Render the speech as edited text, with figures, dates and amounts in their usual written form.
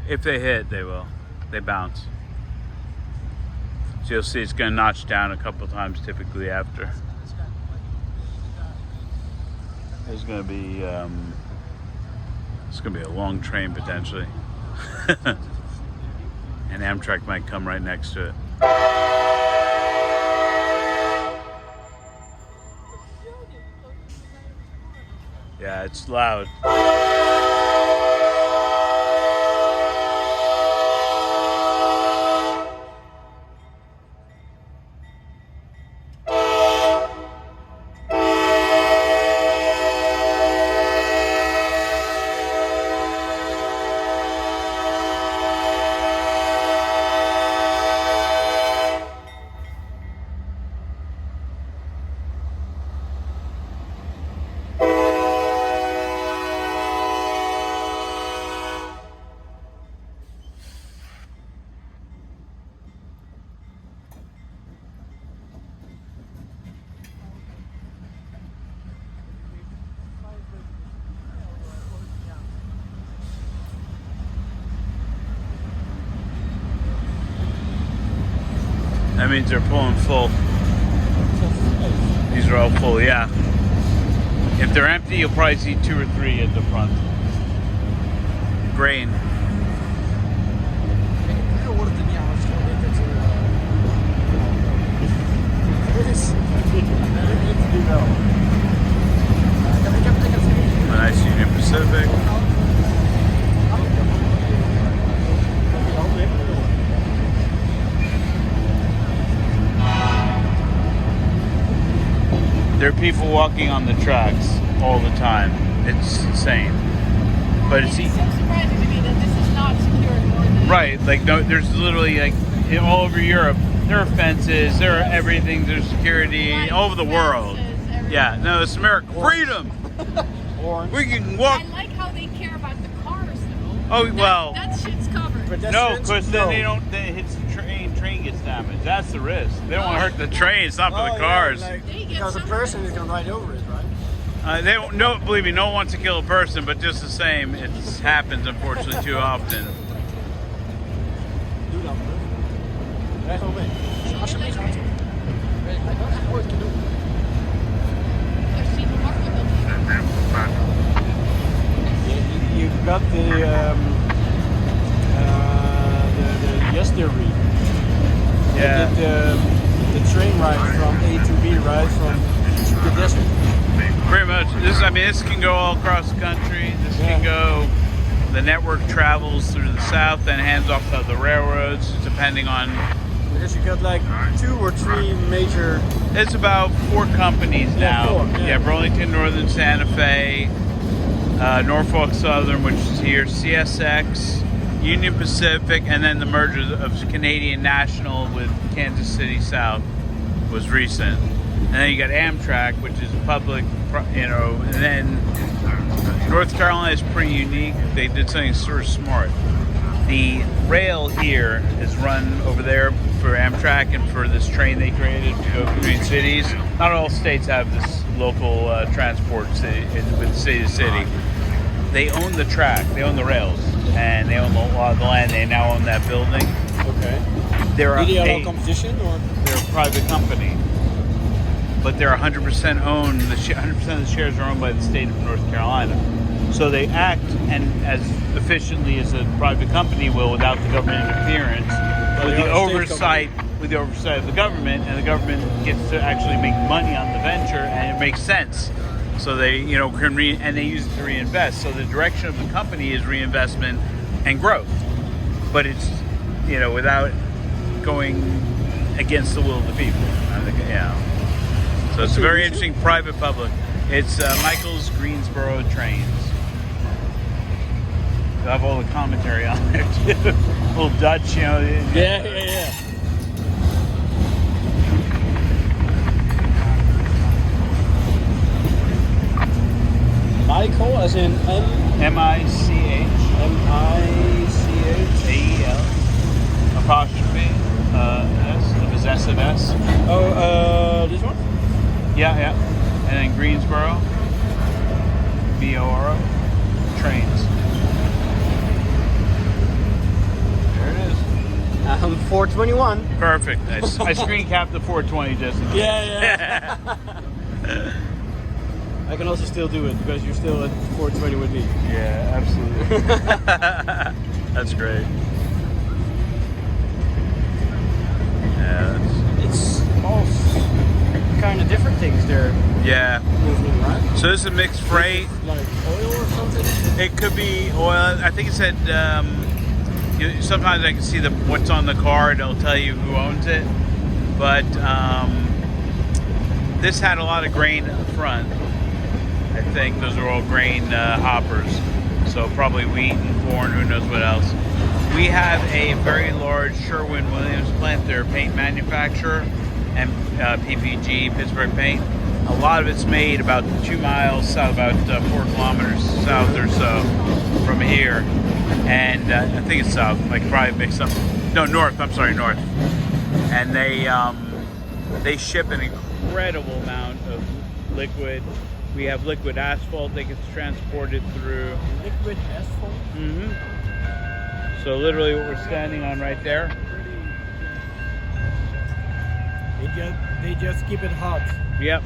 If they hit, they will. They bounce. So you'll see it's going to notch down a couple times typically after. There's going to be it's going to be a long train potentially. And Amtrak might come right next to it. Yeah, it's loud. That means they're pulling full. These are all full, yeah. If they're empty, you'll probably see 2 or 3 at the front. Grain. A nice Union Pacific. There are people walking on the tracks all the time. It's insane. But it's so surprising to me that this is not secured. Right, like no, there's literally like all over Europe. There are fences, there are everything, there's security all over the world. Yeah, no, it's America. Freedom! We can walk. I like how they care about the cars though. Oh, well. That shit's covered. No, because then they don't, then it hits the train gets damaged. That's the risk. They don't want to hurt the train, it's not for the cars. Yeah, like, because a person is going to ride over it, right? They don't, no, believe me, no one wants to kill a person, but just the same, it happens unfortunately too often. You've got the yesterday. Yeah. The train ride from A to B, right from the desert. Pretty much. This can go all across the country. This can go. The network travels through the south, then hands off to the railroads, depending on. Because you got like 2 or 3 major. It's about 4 companies now. 4, yeah, Burlington Northern, Santa Fe, Norfolk Southern, which is here, CSX, Union Pacific, and then the merger of Canadian National with Kansas City South was recent. And then you got Amtrak, which is public, and then North Carolina is pretty unique. They did something sort of smart. The rail here is run over there for Amtrak and for this train they created to go between cities. Not all states have this local transport with city to city. They own the track, they own the rails, and they own a lot of the land. They now own that building. Okay. They're Do they allow competition or? They're a private company, but they're 100% owned. 100% of the shares are owned by the state of North Carolina. So they act and as efficiently as a private company will without the government interference, with the oversight of the government, and the government gets to actually make money on the venture, and it makes sense. So they, can and they use it to reinvest. So the direction of the company is reinvestment and growth, but it's without going against the will of the people. I think, So it's a very interesting private public. It's Michael's Greensboro Trains. They'll have all the commentary on there too. Little Dutch, Yeah. Michael, as in M-I-C-H. M-I-C-H. A-E-L. Apostrophe. S. Possessive S. Oh, this one? Yeah. And then Greensboro. B-O-R-O. Trains. On 421. Perfect. I screen capped the 420 just in case. Yeah. I can also still do it because you're still at 420 with me. Yeah, absolutely. That's great. Yeah, It's all kind of different things there. yeah. Moving, right? So this is a mixed freight. Like oil or something? It could be oil. I think it said sometimes I can see what's on the card. It'll tell you who owns it. But this had a lot of grain up front. I think those are all grain hoppers. So probably wheat and corn, who knows what else. We have a very large Sherwin-Williams plant. They're a paint manufacturer and PPG, Pittsburgh Paint. A lot of it's made about 2 miles south, about 4 kilometers south or so from here. And I think it's south. I could probably mix up. No, north. I'm sorry, north. And they ship an incredible amount of liquid. We have liquid asphalt that gets transported through. Liquid asphalt? Mm-hmm. So literally what we're standing on right there. They just keep it hot. Yep.